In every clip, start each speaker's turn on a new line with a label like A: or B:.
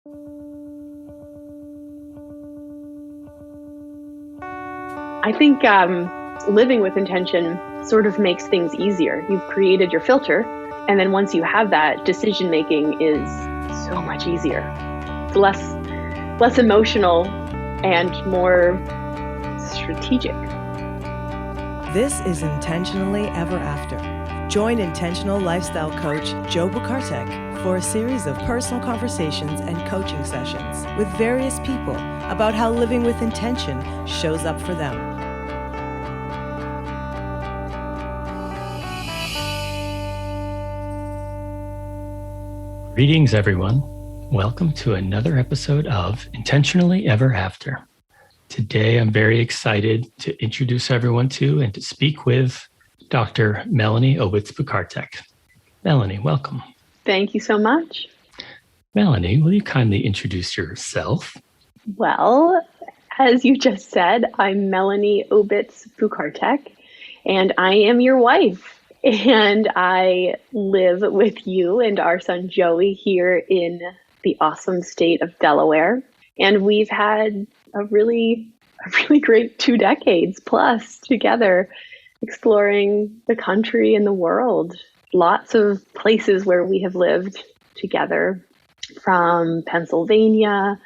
A: I think living with intention sort of makes things easier. You've created your filter, and then once you have that, decision making is so much easier. It's less emotional and more strategic.
B: This is Intentionally Ever After. Join intentional lifestyle coach Jo Bukartek for a series of personal conversations and coaching sessions with various people about how living with intention shows up for them.
C: Greetings, everyone. Welcome to another episode of Intentionally Ever After. Today, I'm very excited to introduce everyone to and to speak with Dr. Melanie Obitz-Bukartek. Melanie, welcome.
A: Thank you so much.
C: Melanie, will you kindly introduce yourself?
A: Well, as you just said, I'm Melanie Obitz-Bukartek, and I am your wife. And I live with you and our son Joey here in the awesome state of Delaware. And we've had a really great 2 decades plus together, exploring the country and the world. Lots of places where we have lived together, from Pennsylvania,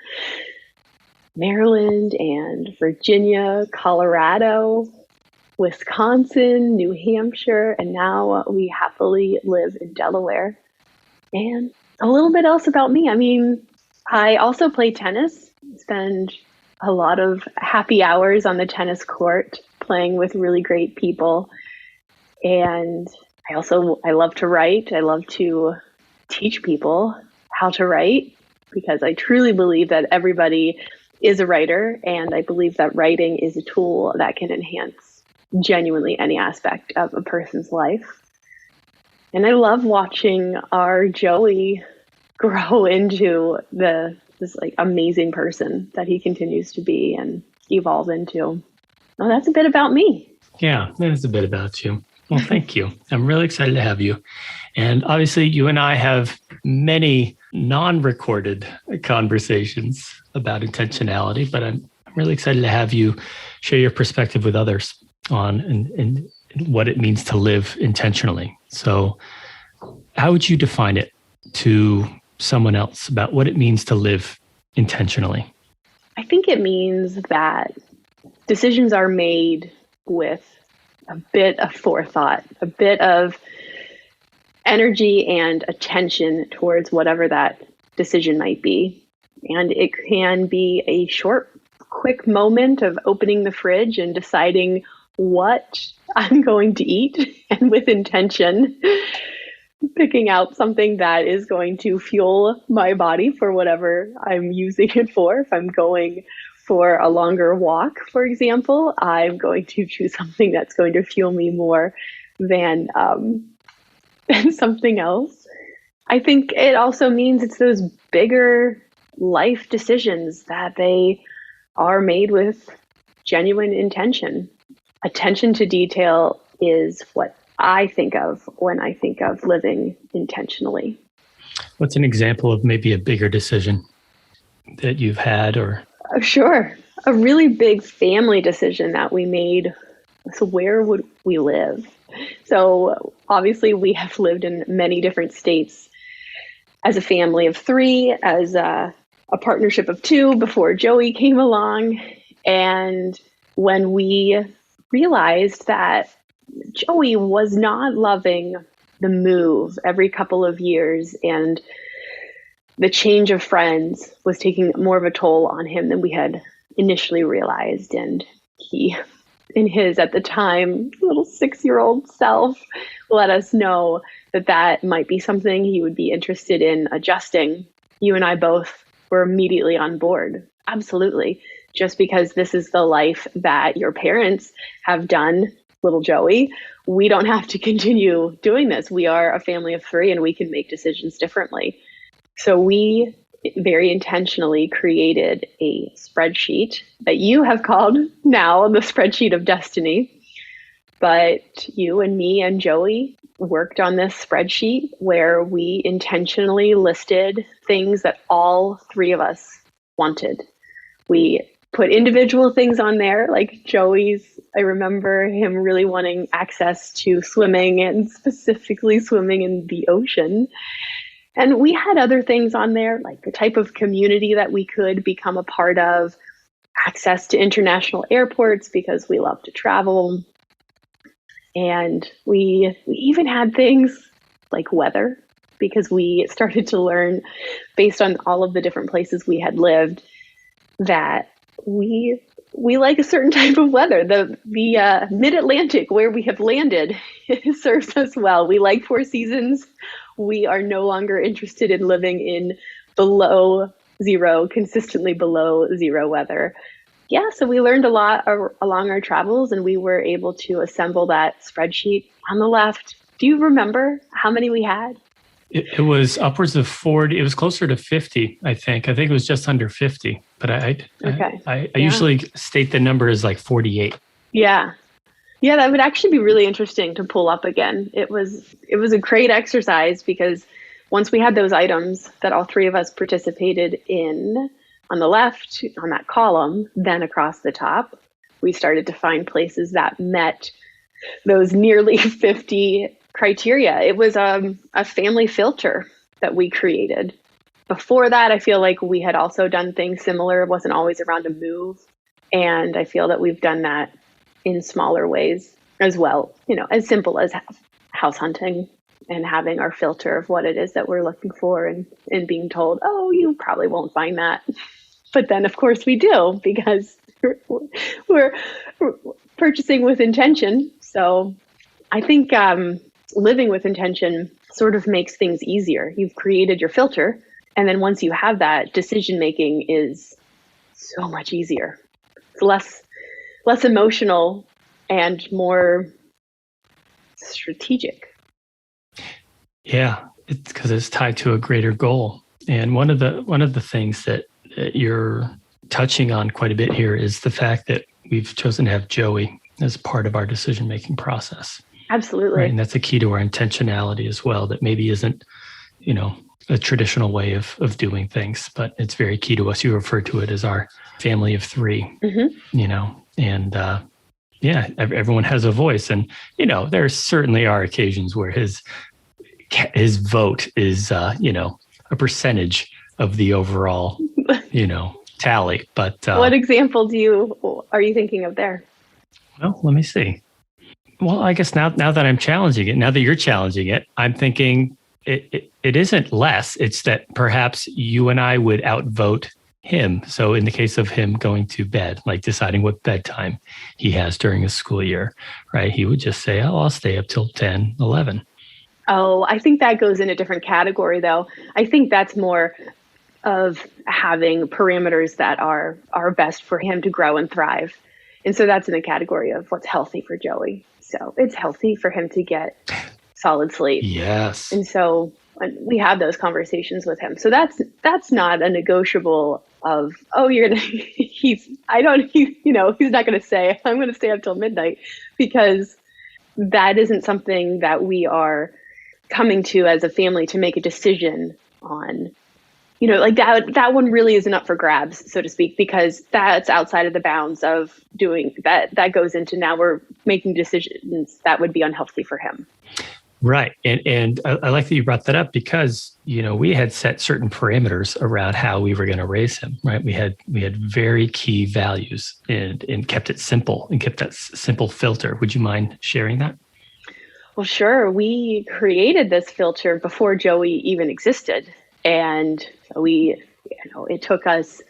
A: Maryland, and Virginia, Colorado, Wisconsin, New Hampshire, and now we happily live in Delaware. And a little bit else about me. I also play tennis, spend a lot of happy hours on the tennis court playing with really great people. And I love to write. I love to teach people how to write because I truly believe that everybody is a writer, and I believe that writing is a tool that can enhance genuinely any aspect of a person's life. And I love watching our Joey grow into this amazing person that he continues to be and evolve into. Well, that's a bit about me.
C: Yeah, that is a bit about you. Well, thank you. I'm really excited to have you. And obviously, you and I have many non-recorded conversations about intentionality, but I'm really excited to have you share your perspective with others on and what it means to live intentionally. So how would you define it to someone else about what it means to live intentionally?
A: I think it means that decisions are made with a bit of forethought, a bit of energy and attention towards whatever that decision might be. And it can be a short, quick moment of opening the fridge and deciding what I'm going to eat, and with intention, picking out something that is going to fuel my body for whatever I'm using it for. If I'm going for a longer walk, for example, I'm going to choose something that's going to fuel me more than something else. I think it also means it's those bigger life decisions that they are made with genuine intention. Attention to detail is what I think of when I think of living intentionally.
C: What's an example of maybe a bigger decision that you've had or?
A: Sure. A really big family decision that we made was where would we live? So obviously we have lived in many different states as a family of 3, as a partnership of 2 before Joey came along. And when we realized that Joey was not loving the move every couple of years, and the change of friends was taking more of a toll on him than we had initially realized. And he, in his, at the time, little 6-year-old self, let us know that might be something he would be interested in adjusting. You and I both were immediately on board. Absolutely. Just because this is the life that your parents have done, little Joey, we don't have to continue doing this. We are a family of 3 and we can make decisions differently. So we very intentionally created a spreadsheet that you have called now the spreadsheet of destiny, But you and me and Joey worked on this spreadsheet where we intentionally listed things that all three of us wanted. We put individual things on there, like Joey's. I remember him really wanting access to swimming, and specifically swimming in the ocean. And we had other things on there, like the type of community that we could become a part of, access to international airports because we love to travel. And we even had things like weather, because we started to learn, based on all of the different places we had lived, that we like a certain type of weather. The mid-Atlantic, where we have landed, serves us well. We like 4 seasons. We are no longer interested in living in below zero, consistently below zero weather. Yeah, so we learned a lot along our travels, and we were able to assemble that spreadsheet. On the left, do you remember how many we had?
C: It was upwards of 40. It was closer to 50, I think. I think it was just under 50. But I usually state the number as like 48.
A: Yeah. Yeah, that would actually be really interesting to pull up again. It was a great exercise, because once we had those items that all three of us participated in on the left, on that column, then across the top, we started to find places that met those nearly 50 criteria. It was a family filter that we created. Before that, I feel like we had also done things similar. It wasn't always around a move. And I feel that we've done that in smaller ways as well, as simple as house hunting and having our filter of what it is that we're looking for, and being told, oh, you probably won't find that. But then, of course, we do, because we're purchasing with intention. So I think living with intention sort of makes things easier. You've created your filter, and then once you have that, decision-making is so much easier. It's less emotional and more strategic.
C: Yeah, it's because it's tied to a greater goal. And one of the things that you're touching on quite a bit here is the fact that we've chosen to have Joey as part of our decision-making process.
A: Absolutely.
C: Right? And that's a key to our intentionality as well, that maybe isn't, a traditional way of doing things, but it's very key to us. You refer to it as our family of 3, and everyone has a voice. And, there certainly are occasions where his vote is, a percentage of the overall, tally. But
A: what example are you thinking of there?
C: Well, let me see. Well, I guess now that I'm challenging it, now that you're challenging it, I'm thinking it isn't less. It's that perhaps you and I would outvote him. So in the case of him going to bed, like deciding what bedtime he has during a school year, right? He would just say, oh, I'll stay up till 10, 11.
A: Oh, I think that goes in a different category, though. I think that's more of having parameters that are best for him to grow and thrive. And so that's in the category of what's healthy for Joey. So it's healthy for him to get solid sleep.
C: Yes.
A: And so we have those conversations with him. So that's not a negotiable of, oh, he's not going to say, I'm going to stay up till midnight, because that isn't something that we are coming to as a family to make a decision on. Like that one really isn't up for grabs, so to speak, because that's outside of the bounds of doing that. That goes into, now we're making decisions that would be unhealthy for him.
C: Right. And I like that you brought that up, because, we had set certain parameters around how we were going to raise him, right? We had very key values and kept it simple, and kept that simple filter. Would you mind sharing that?
A: Well, sure. We created this filter before Joey even existed. And it took us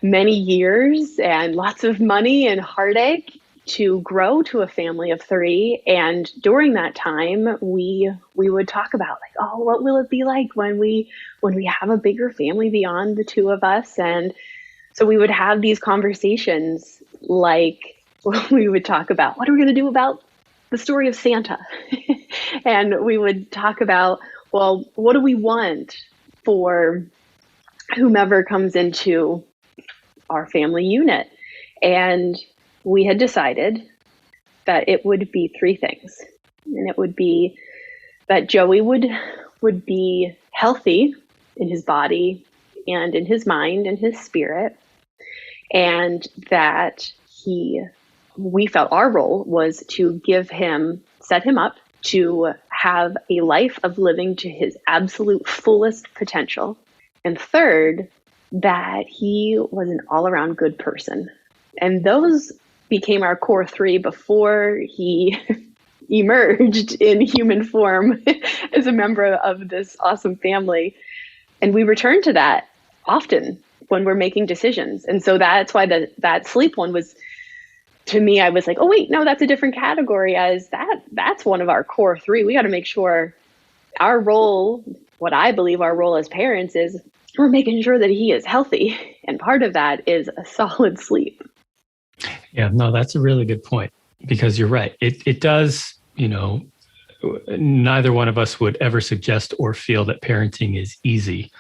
A: many years and lots of money and heartache to grow to a family of 3. And during that time, we would talk about, like, oh, what will it be like when we have a bigger family beyond the 2 of us? And so we would have these conversations, like we would talk about, what are we going to do about the story of Santa? And we would talk about, well, what do we want for whomever comes into our family unit? And we had decided that it would be three things. And it would be that Joey would be healthy in his body and in his mind and his spirit, and that we felt our role was to set him up to have a life of living to his absolute fullest potential. And third, that he was an all-around good person. And those became our core three before he emerged in human form as a member of this awesome family. And we return to that often when we're making decisions. And so that's why that sleep one was, to me, I was like, oh, wait, no, that's a different category, as that's one of our core three. We got to make sure our role, what I believe our role as parents is, we're making sure that he is healthy. And part of that is a solid sleep.
C: Yeah, no, that's a really good point, because you're right. It does, neither one of us would ever suggest or feel that parenting is easy,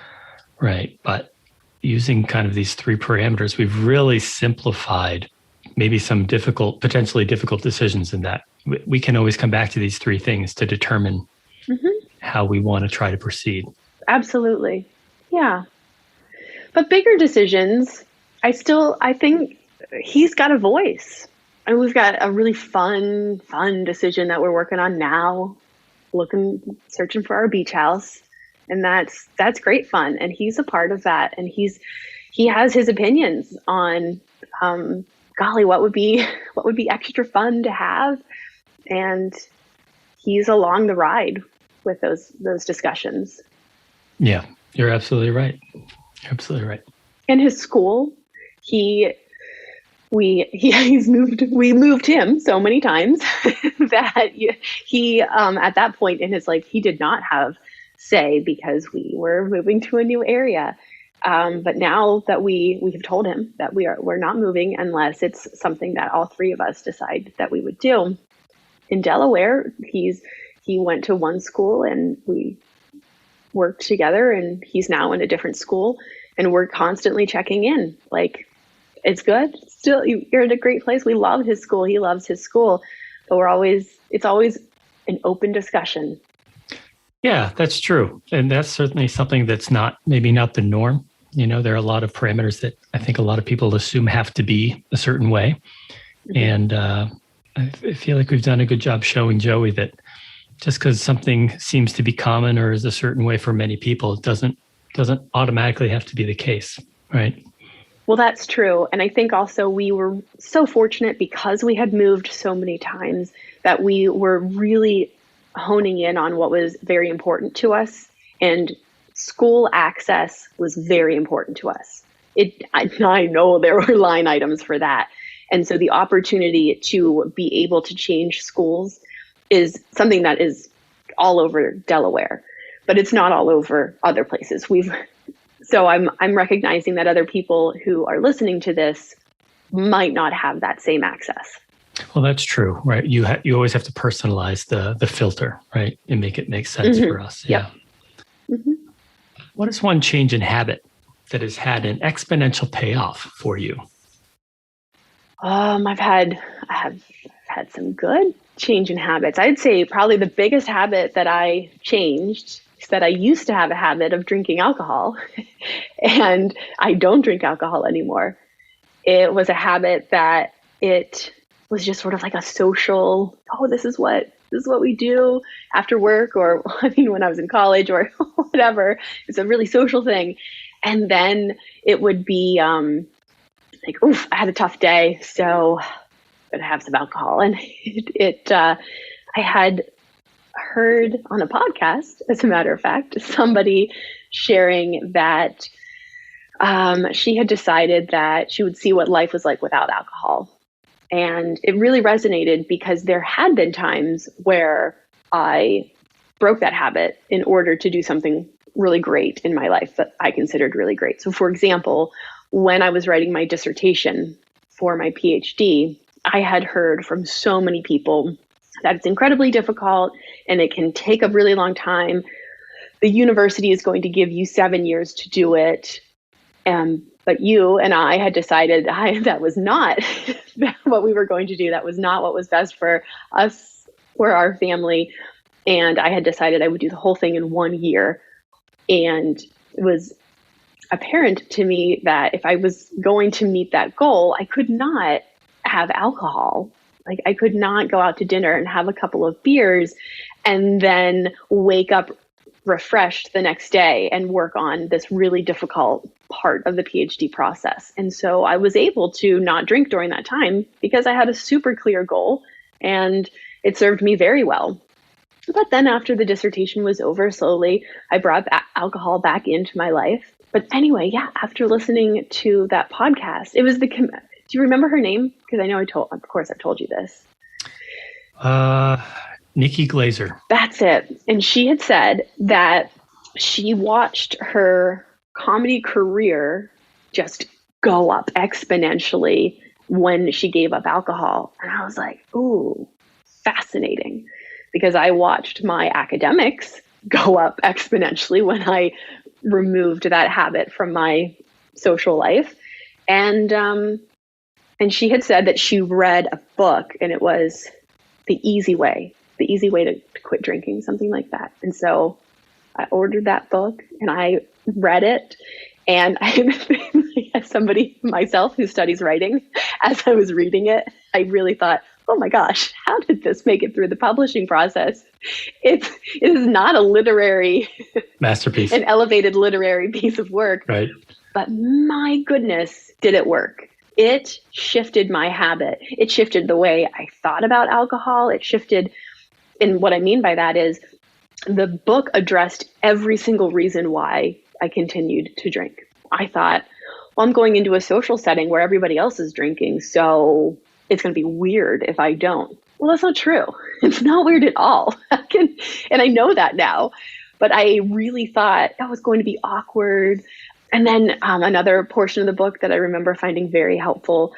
C: right? But using kind of these three parameters, we've really simplified maybe some potentially difficult decisions in that we can always come back to these three things to determine how we want to try to proceed.
A: Absolutely. Yeah. But bigger decisions, I think he's got a voice. And we've got a really fun decision that we're working on now, searching for our beach house. And that's great fun. And he's a part of that. And he has his opinions on, golly, what would be extra fun to have. And he's along the ride with those discussions.
C: Yeah, you're absolutely right. You're absolutely right.
A: In his school, we moved him so many times that he at that point in his life, he did not have say because we were moving to a new area. But now that we have told him that we're not moving unless it's something that all three of us decide that we would do. In Delaware, he went to one school and we worked together, and he's now in a different school, and we're constantly checking in. Like, it's good. Still, you're in a great place. We love his school. He loves his school, but it's always an open discussion.
C: Yeah, that's true. And that's certainly something that's maybe not the norm. There are a lot of parameters that I think a lot of people assume have to be a certain way. And I feel like we've done a good job showing Joey that just because something seems to be common or is a certain way for many people, it doesn't automatically have to be the case, right?
A: Well, that's true. And I think also we were so fortunate because we had moved so many times that we were really honing in on what was very important to us. And school access was very important to us. I know there were line items for that. And so the opportunity to be able to change schools is something that is all over Delaware, but it's not all over other places. So I'm recognizing that other people who are listening to this might not have that same access.
C: Well, that's true, right? You always have to personalize the filter, right, and make it make sense for us. Yeah. Yep. What is one change in habit that has had an exponential payoff for you?
A: I've had some good change in habits. I'd say probably the biggest habit that I changed is that I used to have a habit of drinking alcohol, and I don't drink alcohol anymore. It was a habit that it was just sort of like a social, this is what we do after work, or when I was in college or whatever. It's a really social thing. And then it would be like, I had a tough day, so I'm going to have some alcohol. And I had heard on a podcast, as a matter of fact, somebody sharing that she had decided that she would see what life was like without alcohol. And it really resonated because there had been times where I broke that habit in order to do something really great in my life that I considered really great. So for example, when I was writing my dissertation for my Ph.D., I had heard from so many people that it's incredibly difficult and it can take a really long time. The university is going to give you 7 years to do it. But you and I had decided that was not what we were going to do. That was not what was best for us or our family. And I had decided I would do the whole thing in 1 year. And it was apparent to me that if I was going to meet that goal, I could not have alcohol. Like, I could not go out to dinner and have a couple of beers and then wake up refreshed the next day and work on this really difficult part of the PhD process. And so I was able to not drink during that time because I had a super clear goal, and it served me very well. But then after the dissertation was over, slowly I brought alcohol back into my life. But anyway, yeah, after listening to that podcast, it was do you remember her name? Because I know of course I've told you this.
C: Nikki Glazer.
A: That's it. And she had said that she watched her comedy career just go up exponentially when she gave up alcohol. And I was like, ooh, fascinating. Because I watched my academics go up exponentially when I removed that habit from my social life. And she had said that she read a book, and it was The Easy Way to Quit Drinking, something like that. And so I ordered that book and I read it. And as somebody myself who studies writing, as I was reading it, I really thought, oh my gosh, how did this make it through the publishing process? It is not a literary
C: masterpiece,
A: an elevated literary piece of work.
C: Right.
A: But my goodness, did it work? It shifted my habit. It shifted the way I thought about alcohol. It shifted, and what I mean by that is the book addressed every single reason why I continued to drink. I thought, well, I'm going into a social setting where everybody else is drinking, so it's going to be weird if I don't. Well, that's not true. It's not weird at all. And I know that now, but I really thought that was going to be awkward. And then another portion of the book that I remember finding very helpful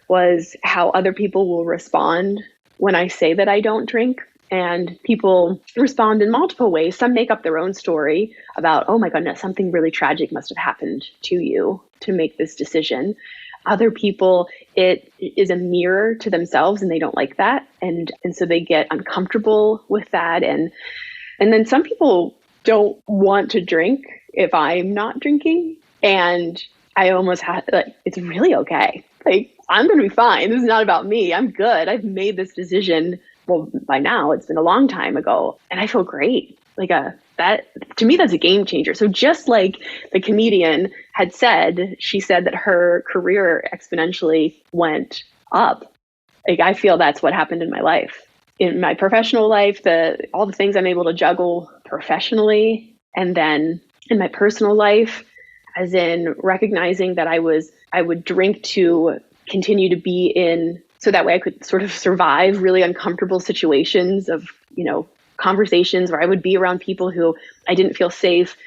A: was how other people will respond when I say that I don't drink. And people respond in multiple ways. Some make up their own story about, oh my goodness, something really tragic must have happened to you to make this decision. Other people, it is a mirror to themselves and they don't like that. And so they get uncomfortable with that. And then some people don't want to drink if I'm not drinking. And I almost had, like, it's really okay. Like, I'm going to be fine. This is not about me. I'm good. I've made this decision. Well, by now it's been a long time ago and I feel great. Like that, to me, that's a game changer. So just like the comedian had said, she said that her career exponentially went up. Like, I feel that's what happened in my life. In my professional life, all the things I'm able to juggle professionally, and then in my personal life, as in recognizing that I would drink to continue to be in, so that way I could sort of survive really uncomfortable situations of, conversations where I would be around people who I didn't feel safe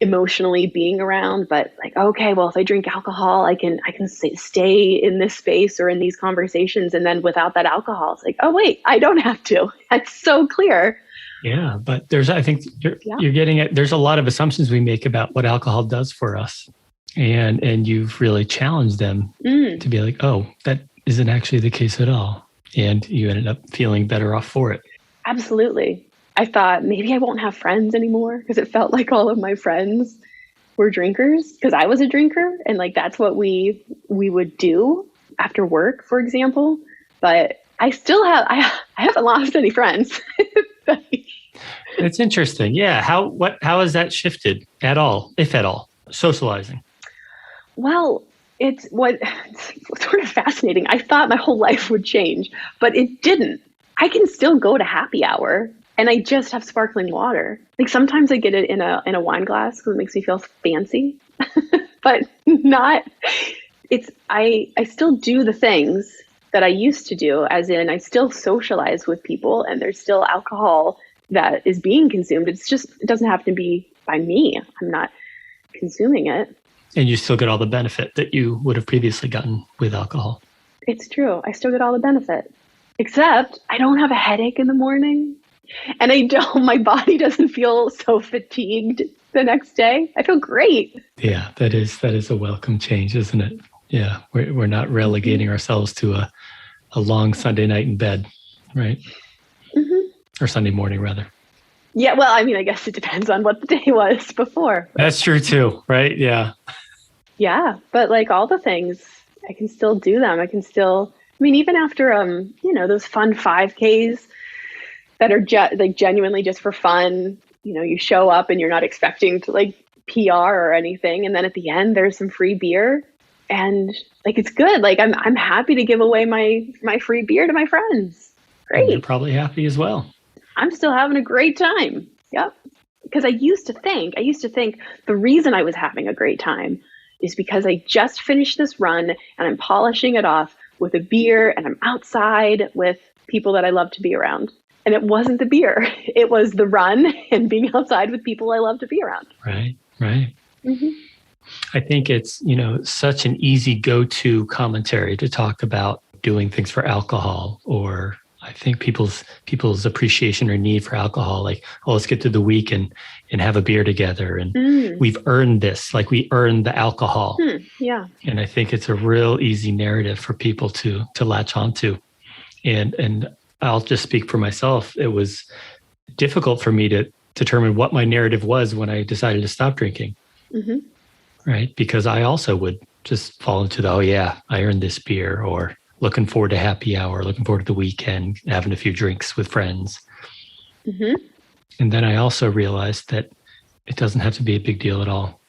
A: emotionally being around, but like, okay, well, if I drink alcohol, I can stay in this space or in these conversations. And then without that alcohol, it's like, oh wait, I don't have to. That's so clear.
C: Yeah, but I think you're getting it. There's a lot of assumptions we make about what alcohol does for us. And you've really challenged them to be like, oh, that isn't actually the case at all. And you ended up feeling better off for it.
A: Absolutely. I thought maybe I won't have friends anymore because it felt like all of my friends were drinkers because I was a drinker. And like, that's what we would do after work, for example. But I still I haven't lost any friends.
C: It's interesting. Yeah. How has that shifted at all, if at all, socializing?
A: Well, it's sort of fascinating. I thought my whole life would change, but it didn't. I can still go to happy hour and I just have sparkling water. Like, sometimes I get it in a wine glass because it makes me feel fancy, but not, I still do the things that I used to do, as in I still socialize with people and there's still alcohol that is being consumed. It doesn't have to be by me. I'm not consuming it.
C: And you still get all the benefit that you would have previously gotten with alcohol.
A: It's true. I still get all the benefit, except I don't have a headache in the morning and my body doesn't feel so fatigued the next day, I feel great.
C: Yeah, that is a welcome change, isn't it? Yeah, we're not relegating ourselves to a long Sunday night in bed, right? Mm-hmm. Or Sunday morning, rather.
A: Yeah, well, I mean, I guess it depends on what the day was before.
C: That's true too, right? Yeah.
A: Yeah, but like all the things, I can still do them. I can still, I mean, even after, those fun 5Ks that are like genuinely just for fun, you show up and you're not expecting to like PR or anything. And then at the end, there's some free beer and like, it's good. Like I'm happy to give away my free beer to my friends. Great.
C: And they're probably happy as well.
A: I'm still having a great time. Yep. Because I used to think the reason I was having a great time is because I just finished this run and I'm polishing it off with a beer and I'm outside with people that I love to be around. And it wasn't the beer. It was the run and being outside with people I love to be around.
C: Right. Mm-hmm. I think it's, such an easy go-to commentary to talk about doing things for alcohol, or I think people's appreciation or need for alcohol, like, oh, let's get through the week and have a beer together. And we've earned this, like we earned the alcohol.
A: Yeah.
C: And I think it's a real easy narrative for people to latch onto. And I'll just speak for myself. It was difficult for me to determine what my narrative was when I decided to stop drinking. Mm-hmm. Right. Because I also would just fall into the, oh yeah, I earned this beer, or looking forward to happy hour, looking forward to the weekend, having a few drinks with friends. Mm-hmm. And then I also realized that it doesn't have to be a big deal at all.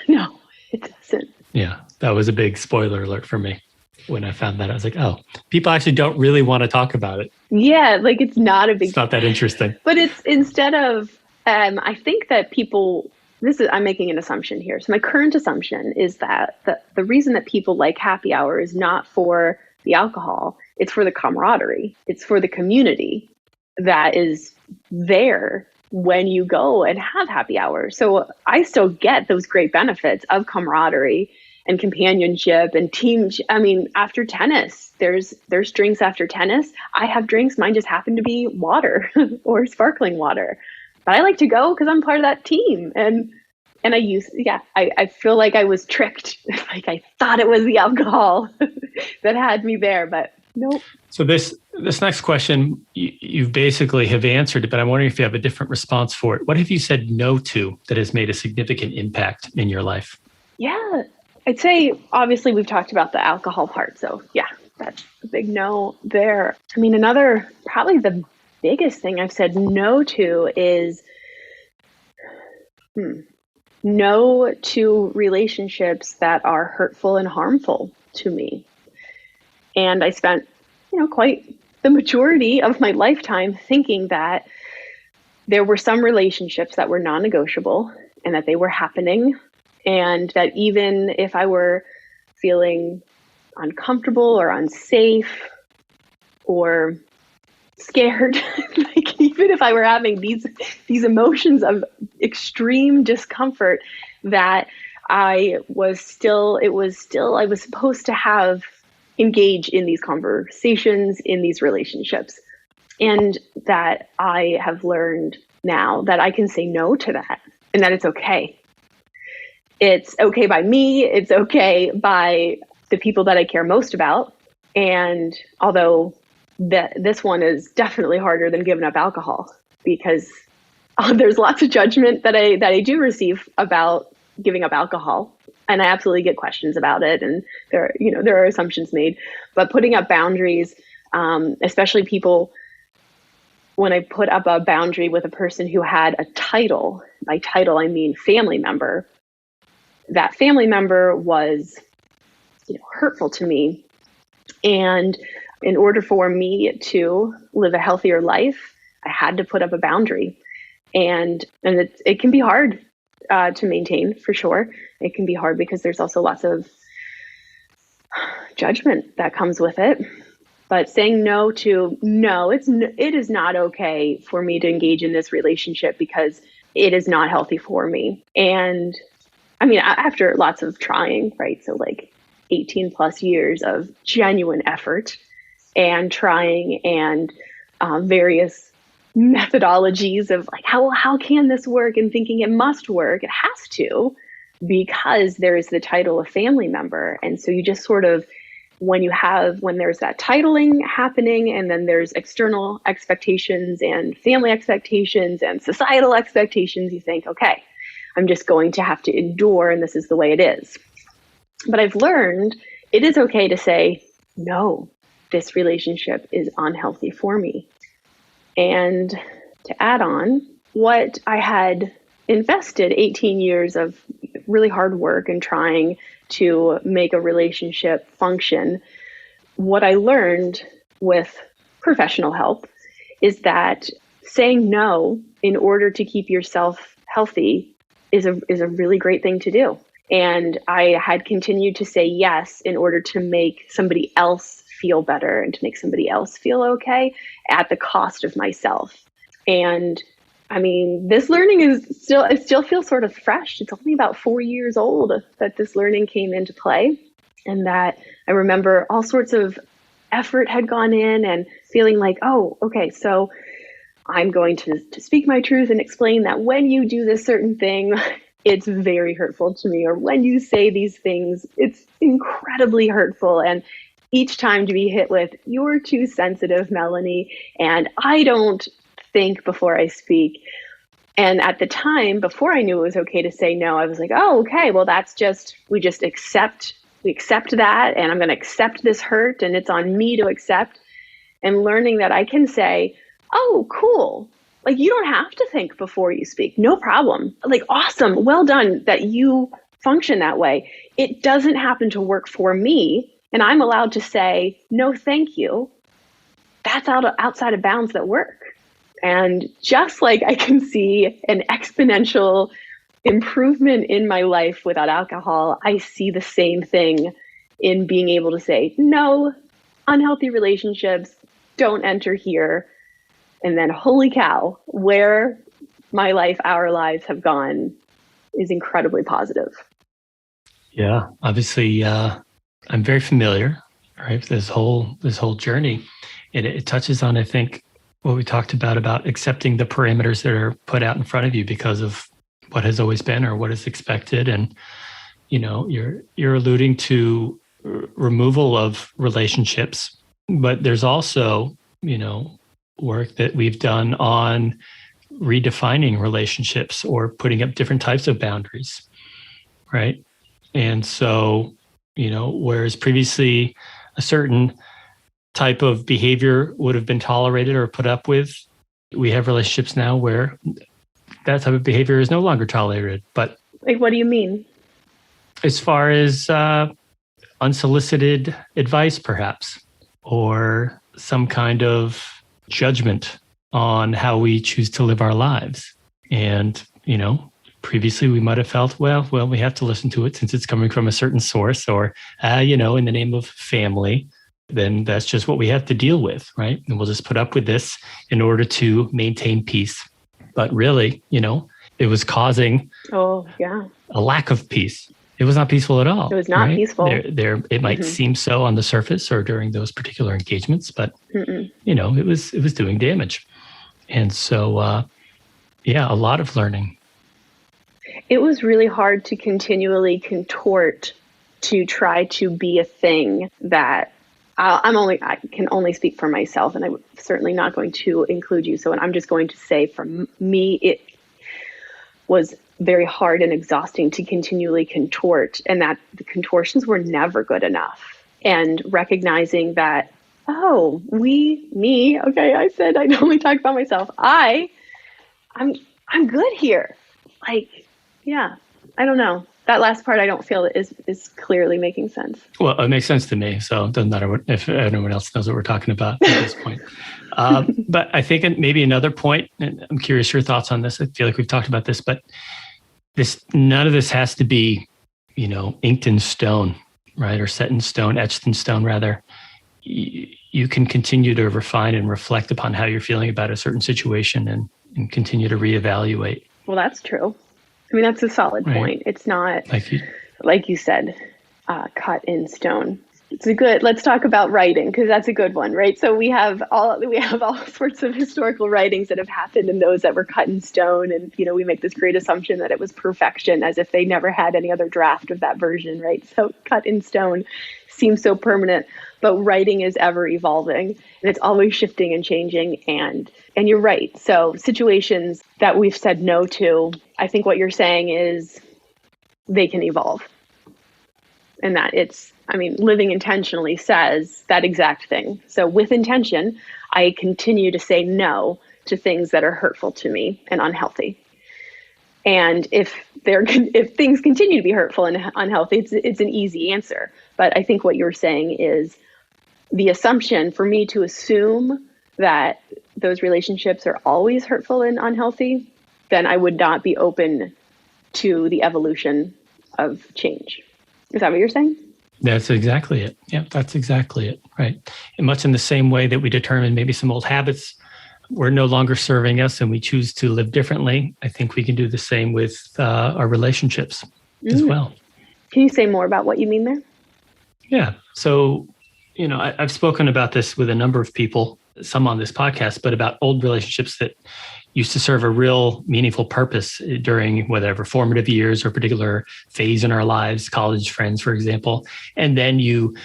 A: No, it doesn't.
C: Yeah, that was a big spoiler alert for me. When I found that, I was like, oh, people actually don't really want to talk about it.
A: Yeah, like it's not a big...
C: It's not that interesting.
A: But it's instead of, I think that people, I'm making an assumption here. So my current assumption is that the reason that people like happy hour is not for the alcohol, it's for the camaraderie. It's for the community that is there when you go and have happy hour. So I still get those great benefits of camaraderie and companionship and team. I mean, after tennis, there's drinks after tennis. I have drinks. Mine just happen to be water or sparkling water. But I like to go because I'm part of that team. And I feel like I was tricked. Like I thought it was the alcohol that had me there, but nope.
C: So this next question, you basically have answered it, but I'm wondering if you have a different response for it. What have you said no to that has made a significant impact in your life?
A: Yeah, I'd say, obviously, we've talked about the alcohol part. So yeah, that's a big no there. I mean, probably the biggest thing I've said no to is no to relationships that are hurtful and harmful to me. And I spent, quite the majority of my lifetime thinking that there were some relationships that were non-negotiable and that they were happening. And that even if I were feeling uncomfortable or unsafe or scared, like even if I were having these emotions of extreme discomfort, that I was supposed to engage in these conversations, in these relationships. And that I have learned now that I can say no to that and that it's okay. It's okay by me. It's okay by the people that I care most about. And although this one is definitely harder than giving up alcohol, because there's lots of judgment that I do receive about giving up alcohol. And I absolutely get questions about it. And there are assumptions made. But putting up boundaries, especially people, when I put up a boundary with a person who had a title, by title I mean family member, that family member was, hurtful to me. And in order for me to live a healthier life, I had to put up a boundary. And it can be hard to maintain, for sure. It can be hard because there's also lots of judgment that comes with it. But saying no, it is not okay for me to engage in this relationship because it is not healthy for me. And I mean, after lots of trying, right? So like 18 plus years of genuine effort and trying and various methodologies of like, how can this work, and thinking it must work. It has to, because there's the title of family member. And so you just sort of, when there's that titling happening, and then there's external expectations and family expectations and societal expectations, you think, okay, I'm just going to have to endure, and this is the way it is. But I've learned it is okay to say, no, this relationship is unhealthy for me. And to add on, what I had invested 18 years of really hard work in trying to make a relationship function, what I learned with professional help is that saying no in order to keep yourself healthy is a really great thing to do. And I had continued to say yes in order to make somebody else feel better and to make somebody else feel okay at the cost of myself. And I mean, this learning it still feels sort of fresh. It's only about 4 years old that this learning came into play, and that I remember all sorts of effort had gone in, and feeling like, oh, okay, so I'm going to speak my truth and explain that when you do this certain thing, it's very hurtful to me, or when you say these things, it's incredibly hurtful. And each time to be hit with, you're too sensitive, Melanie, and I don't think before I speak. And at the time, before I knew it was okay to say no, I was like, oh, okay, well, we accept that, and I'm going to accept this hurt, and it's on me to accept. And learning that I can say, oh, cool. Like, you don't have to think before you speak. No problem. Like, awesome. Well done that you function that way. It doesn't happen to work for me, and I'm allowed to say, no, thank you. That's outside of bounds that work. And just like I can see an exponential improvement in my life without alcohol, I see the same thing in being able to say, no, unhealthy relationships, don't enter here. And then, holy cow, where my life, our lives have gone is incredibly positive.
C: Yeah, obviously, I'm very familiar, right, with this whole journey. It touches on, I think, what we talked about accepting the parameters that are put out in front of you because of what has always been or what is expected. And, you're alluding to removal of relationships, but there's also, work that we've done on redefining relationships or putting up different types of boundaries, right? And so, whereas previously a certain type of behavior would have been tolerated or put up with, we have relationships now where that type of behavior is no longer tolerated. But
A: like, what do you mean?
C: As far as unsolicited advice, perhaps, or some kind of judgment on how we choose to live our lives. And, previously we might have felt, well, we have to listen to it since it's coming from a certain source, or, in the name of family, then that's just what we have to deal with, right? And we'll just put up with this in order to maintain peace. But really, it was causing a lack of peace. It was not peaceful at all.
A: It was not peaceful.
C: It might seem so on the surface or during those particular engagements, but it was doing damage. And so, a lot of learning.
A: It was really hard to continually contort to try to be a thing that I can only speak for myself, and I'm certainly not going to include you. So I'm just going to say, for me, it was very hard and exhausting to continually contort, and that the contortions were never good enough. And recognizing that, okay, I said I'd only talk about myself. I'm good here. Like, yeah, I don't know. That last part I don't feel is clearly making sense.
C: Well, it makes sense to me, so it doesn't matter if anyone else knows what we're talking about at this point. But I think maybe another point, and I'm curious your thoughts on this. I feel like we've talked about this, but none of this has to be, inked in stone, right? Or set in stone, etched in stone, rather. You can continue to refine and reflect upon how you're feeling about a certain situation and continue to reevaluate.
A: Well, that's true. I mean, that's a solid point. It's not, like you said, cut in stone. Let's talk about writing, because that's a good one, right? So we have all sorts of historical writings that have happened, and those that were cut in stone. And, we make this great assumption that it was perfection, as if they never had any other draft of that version, right? So cut in stone seems so permanent, but writing is ever evolving, and it's always shifting and changing. And you're right. So situations that we've said no to, I think what you're saying is they can evolve. And that living intentionally says that exact thing. So with intention, I continue to say no to things that are hurtful to me and unhealthy. And if things continue to be hurtful and unhealthy, it's an easy answer. But I think what you're saying is the assumption for me to assume that those relationships are always hurtful and unhealthy, then I would not be open to the evolution of change. Is that what you're saying?
C: That's exactly it. Yeah, that's exactly it. Right. And much in the same way that we determine maybe some old habits were no longer serving us and we choose to live differently, I think we can do the same with our relationships as well.
A: Can you say more about what you mean there?
C: Yeah. So, I've spoken about this with a number of people, some on this podcast, but about old relationships that used to serve a real meaningful purpose during whatever formative years or particular phase in our lives, college friends, for example. And then you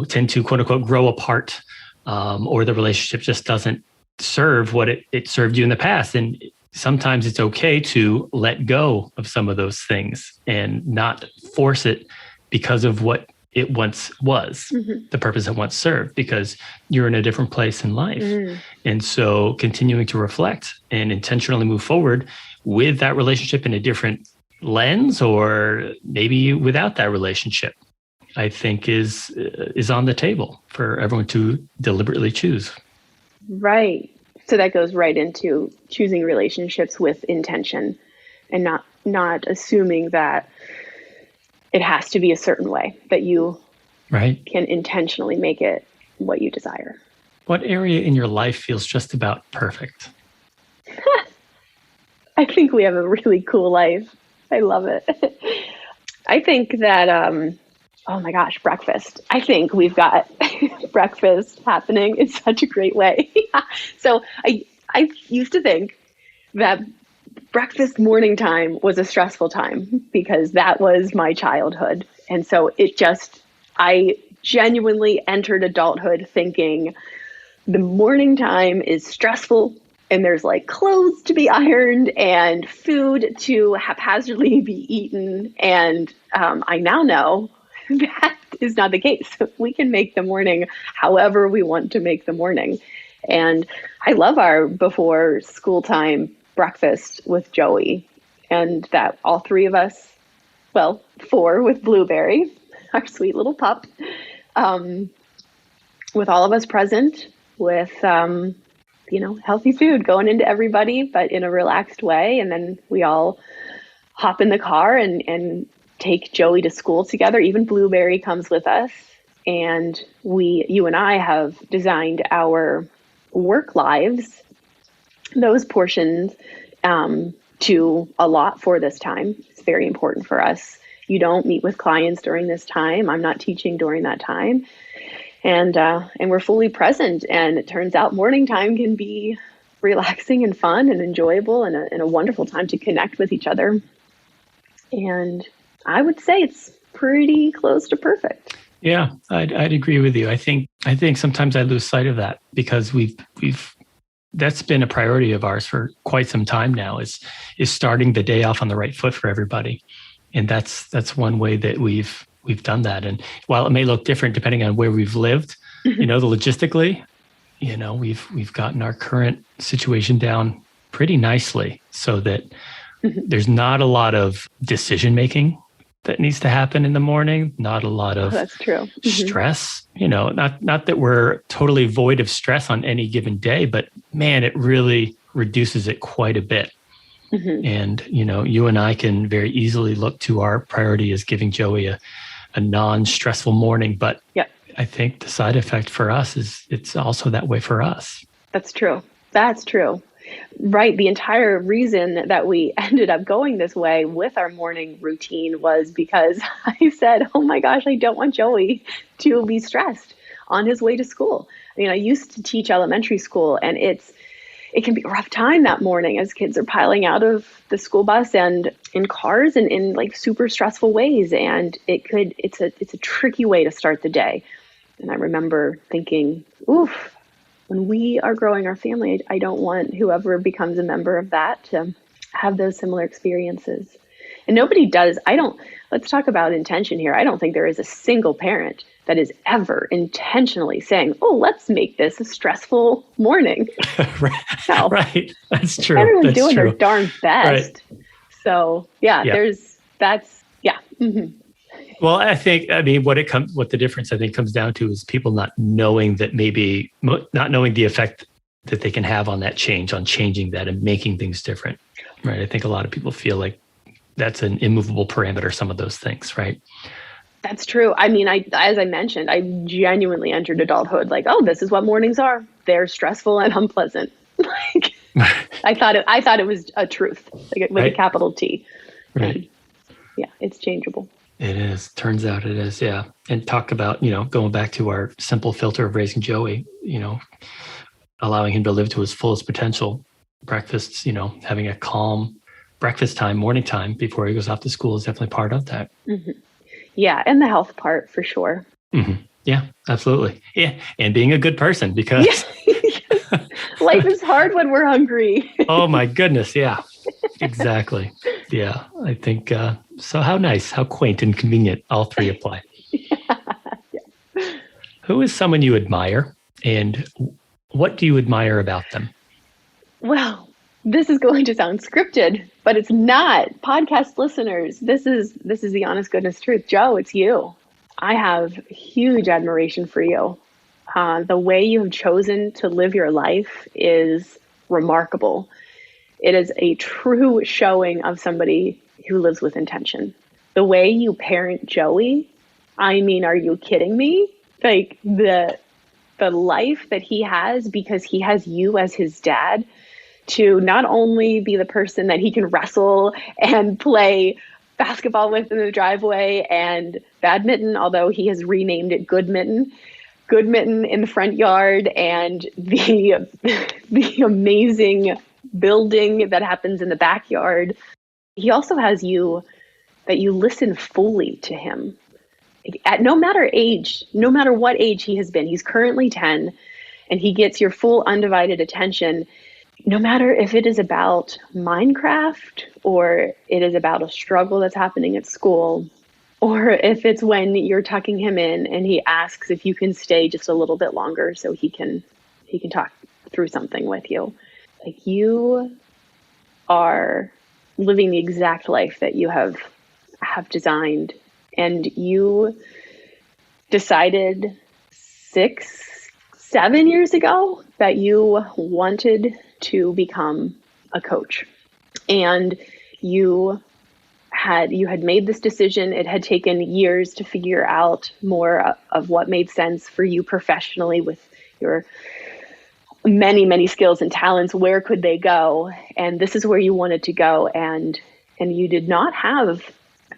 C: tend to quote unquote grow apart, or the relationship just doesn't serve what it served you in the past. And sometimes it's okay to let go of some of those things and not force it because of what it once was, the purpose it once served, because you're in a different place in life. And so continuing to reflect and intentionally move forward with that relationship in a different lens, or maybe without that relationship, I think is on the table for everyone to deliberately choose.
A: Right. So that goes right into choosing relationships with intention and not assuming that it has to be a certain way, that you can intentionally make it what you desire.
C: What area in your life feels just about perfect?
A: I think we have a really cool life. I love it. I think that, oh my gosh, breakfast. I think we've got breakfast happening in such a great way. So I used to think that breakfast morning time was a stressful time because that was my childhood. And so I genuinely entered adulthood thinking the morning time is stressful and there's like clothes to be ironed and food to haphazardly be eaten. And I now know that is not the case. We can make the morning however we want to make the morning. And I love our before school time breakfast with Joey, and that all three of us, well, four with Blueberry, our sweet little pup, with all of us present, with healthy food going into everybody, but in a relaxed way. And then we all hop in the car and take Joey to school together. Even Blueberry comes with us. And you and I have designed our work lives, those portions, to a lot for this time. It's very important for us. You don't meet with clients during this time. I'm not teaching during that time. And we're fully present. And it turns out morning time can be relaxing and fun and enjoyable and a wonderful time to connect with each other. And I would say it's pretty close to perfect.
C: Yeah, I'd agree with you. I think sometimes I lose sight of that because we've that's been a priority of ours for quite some time now, is starting the day off on the right foot for everybody. And that's one way that we've done that. And while it may look different depending on where we've lived, logistically, we've gotten our current situation down pretty nicely so that there's not a lot of decision making that needs to happen in the morning, not a lot of
A: that's true.
C: Stress, not that we're totally void of stress on any given day, but man, it really reduces it quite a bit. And, you and I can very easily look to our priority as giving Joey a non-stressful morning. But I think the side effect for us is it's also that way for us.
A: That's true. That's true. Right. The entire reason that we ended up going this way with our morning routine was because I said, oh my gosh, I don't want Joey to be stressed on his way to school. I mean, I used to teach elementary school, and it can be a rough time that morning as kids are piling out of the school bus and in cars and in like super stressful ways. And it's a tricky way to start the day. And I remember thinking, oof, when we are growing our family, I don't want whoever becomes a member of that to have those similar experiences. And nobody does. Let's talk about intention here. I don't think there is a single parent that is ever intentionally saying, oh, let's make this a stressful morning.
C: Right.
A: No.
C: Right. That's true.
A: Everyone's doing their darn best.
C: Right.
A: So Mm-hmm.
C: Well, what the difference I think comes down to is people not knowing that not knowing the effect that they can have on that change, on changing that and making things different. Right. I think a lot of people feel like that's an immovable parameter, some of those things, right?
A: That's true. I mean, as I mentioned, I genuinely entered adulthood like, oh, this is what mornings are. They're stressful and unpleasant. I thought it was a truth, like with a capital T.
C: Right.
A: And yeah, it's changeable.
C: It is. Turns out it is. Yeah. And talk about, going back to our simple filter of raising Joey, allowing him to live to his fullest potential. Breakfasts, having a calm breakfast time, morning time before he goes off to school is definitely part of that.
A: Mm-hmm. Yeah. And the health part for sure.
C: Mm-hmm. Yeah, absolutely. Yeah. And being a good person because
A: life is hard when we're hungry.
C: Oh my goodness. Yeah, exactly. Yeah. I think, so how nice, how quaint and convenient all three apply. Yeah. Who is someone you admire and what do you admire about them? Well,
A: this is going to sound scripted, but it's not. Podcast listeners, this is the honest goodness truth. Joe, it's you. I have huge admiration for you. The way you have chosen to live your life is remarkable. It is a true showing of somebody who lives with intention. The way you parent Joey, I mean, are you kidding me? Like the life that he has because he has you as his dad to not only be the person that he can wrestle and play basketball with in the driveway and badminton, although he has renamed it good mitten in the front yard and the amazing building that happens in the backyard. He also has you that you listen fully to him at no matter what age he has been. He's currently 10 and he gets your full undivided attention, no matter if it is about Minecraft or it is about a struggle that's happening at school, or if it's when you're tucking him in and he asks if you can stay just a little bit longer so he can talk through something with you. Like you are living the exact life that you have designed, and you decided 6-7 years ago that you wanted to become a coach, and you had made this decision. It had taken years to figure out more of what made sense for you professionally with your many, many skills and talents. Where could they go? And this is where you wanted to go. And you did not have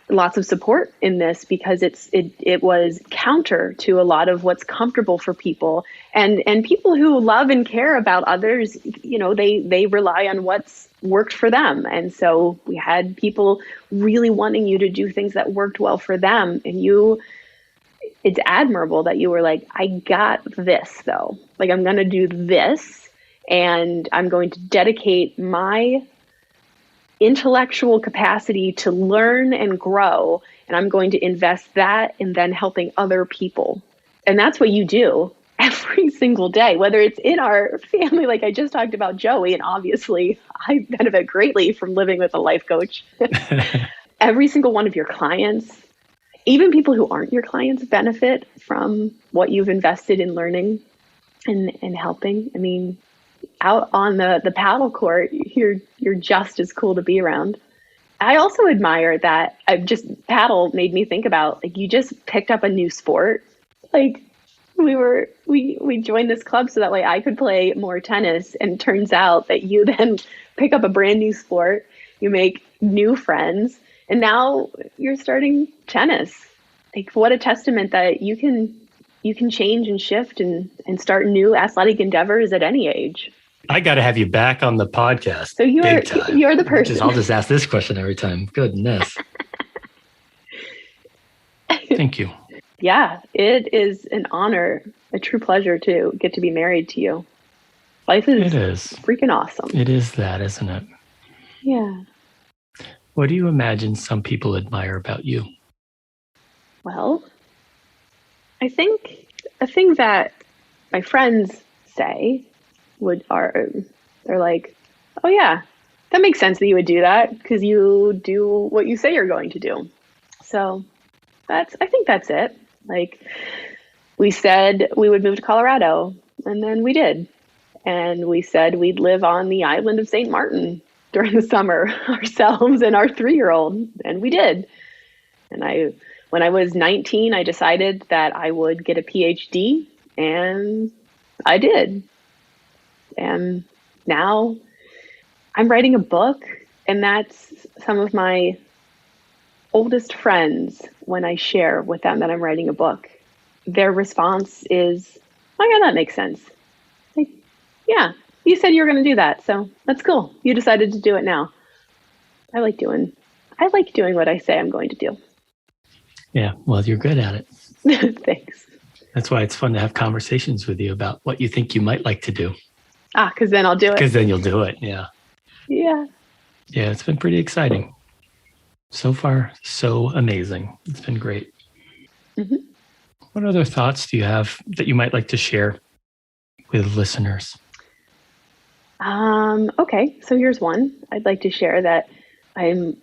A: lots of support in this because it was counter to a lot of what's comfortable for people, and people who love and care about others, they rely on what's worked for them. And so we had people really wanting you to do things that worked well for them. And it's admirable that you were like, I got this though. Like, I'm going to do this and I'm going to dedicate my intellectual capacity to learn and grow. And I'm going to invest that in then helping other people. And that's what you do every single day, whether it's in our family, like I just talked about Joey, and obviously I benefit greatly from living with a life coach. Every single one of your clients, even people who aren't your clients, benefit from what you've invested in learning and helping. I mean, out on the paddle court, you're just as cool to be around. I also admire that paddle made me think about, like, you just picked up a new sport. Like, we joined this club so that way I could play more tennis. And it turns out that you then pick up a brand new sport, you make new friends, and now you're starting tennis. Like, what a testament that you can change and shift and start new athletic endeavors at any age.
C: I got to have you back on the podcast.
A: So you're the person.
C: I'll just ask this question every time. Goodness. Thank you.
A: Yeah, it is an honor, a true pleasure to get to be married to you. Life is freaking awesome.
C: It is that, isn't it?
A: Yeah.
C: What do you imagine some people admire about you?
A: Well, I think a thing that my friends say they're like, oh yeah, that makes sense that you would do that because you do what you say you're going to do. So I think that's it. Like, we said we would move to Colorado, and then we did. And we said we'd live on the island of St. Martin during the summer, ourselves and our 3-year-old, and we did. And when I was 19, I decided that I would get a Ph.D., and I did. And now I'm writing a book, and that's some of my oldest friends, when I share with them that I'm writing a book, their response is, oh yeah, that makes sense. Like, yeah, you said you were going to do that, so that's cool. You decided to do it now. I like doing what I say I'm going to do.
C: Yeah, well, you're good at
A: it. Thanks.
C: That's why it's fun to have conversations with you about what you think you might like to do.
A: Because then I'll do it.
C: Because then you'll do it, yeah.
A: Yeah.
C: Yeah, it's been pretty exciting. So far, so amazing. It's been great. Mm-hmm. What other thoughts do you have that you might like to share with listeners?
A: Okay, so here's one. I'd like to share that I've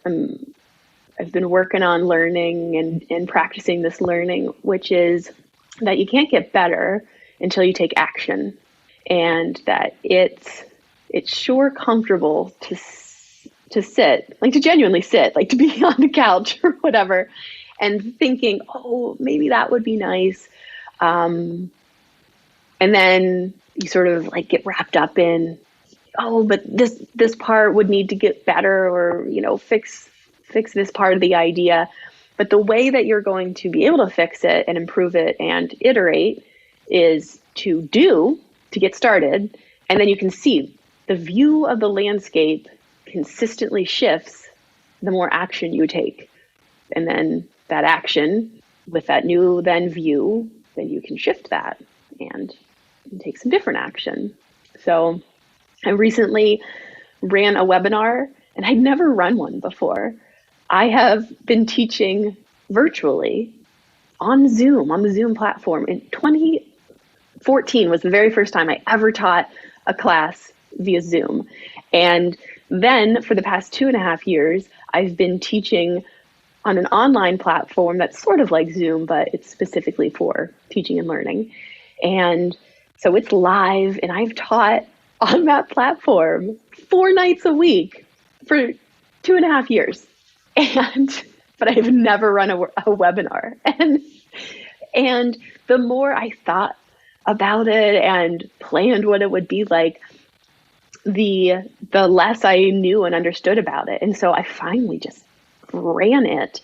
A: been working on learning and practicing this learning, which is that you can't get better until you take action, and that it's sure comfortable to sit, like to genuinely sit, like to be on the couch or whatever, and thinking, oh, maybe that would be nice. And then you sort of like get wrapped up in, oh, but this part would need to get better, or, fix this part of the idea. But the way that you're going to be able to fix it and improve it and iterate is to get started. And then you can see the view of the landscape consistently shifts the more action you take. And then that action with that new view, then you can shift that and take some different action. So I recently ran a webinar, and I'd never run one before. I have been teaching virtually on Zoom, on the Zoom platform. In 2014 was the very first time I ever taught a class via Zoom. And then for the past 2.5 years, I've been teaching on an online platform that's sort of like Zoom, but it's specifically for teaching and learning. And so it's live, and I've taught on that platform 4 nights a week for 2.5 years. But I've never run a webinar. And the more I thought about it and planned what it would be like, the less I knew and understood about it. And so I finally just ran it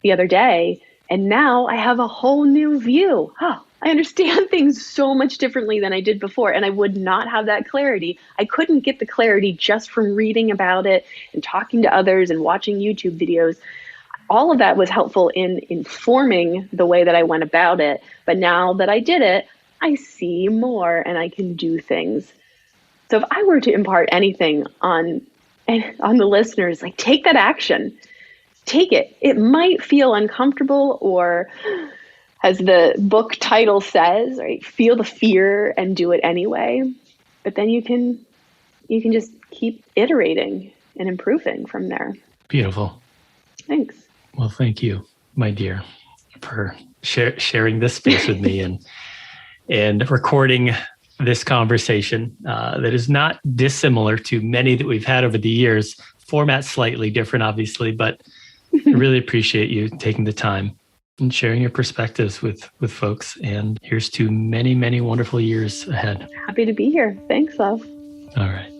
A: the other day, and now I have a whole new view. Oh, I understand things so much differently than I did before, and I would not have that clarity. I couldn't get the clarity just from reading about it and talking to others and watching YouTube videos. All of that was helpful in informing the way that I went about it. But now that I did it, I see more and I can do things. So if I were to impart anything on the listeners, like, take that action, take it. It might feel uncomfortable, or as the book title says, right, feel the fear and do it anyway. But then you can just keep iterating and improving from there.
C: Beautiful.
A: Thanks.
C: Well, thank you, my dear, for sharing this space with me and recording this conversation that is not dissimilar to many that we've had over the years. Format slightly different, obviously, but I really appreciate you taking the time and sharing your perspectives with folks. And here's to many, many wonderful years ahead.
A: Happy to be here. Thanks, love.
C: All right.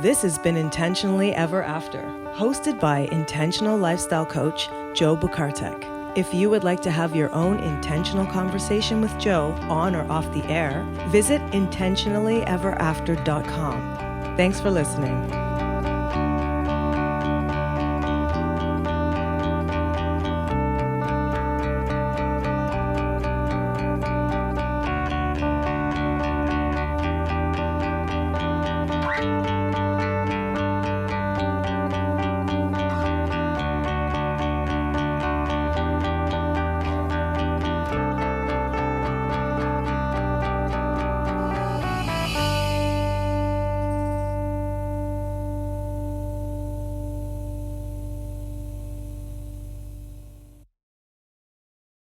B: This has been Intentionally Ever After, hosted by intentional lifestyle coach Jo Bukartek. If you would like to have your own intentional conversation with Jo on or off the air, visit intentionallyeverafter.com. Thanks for listening.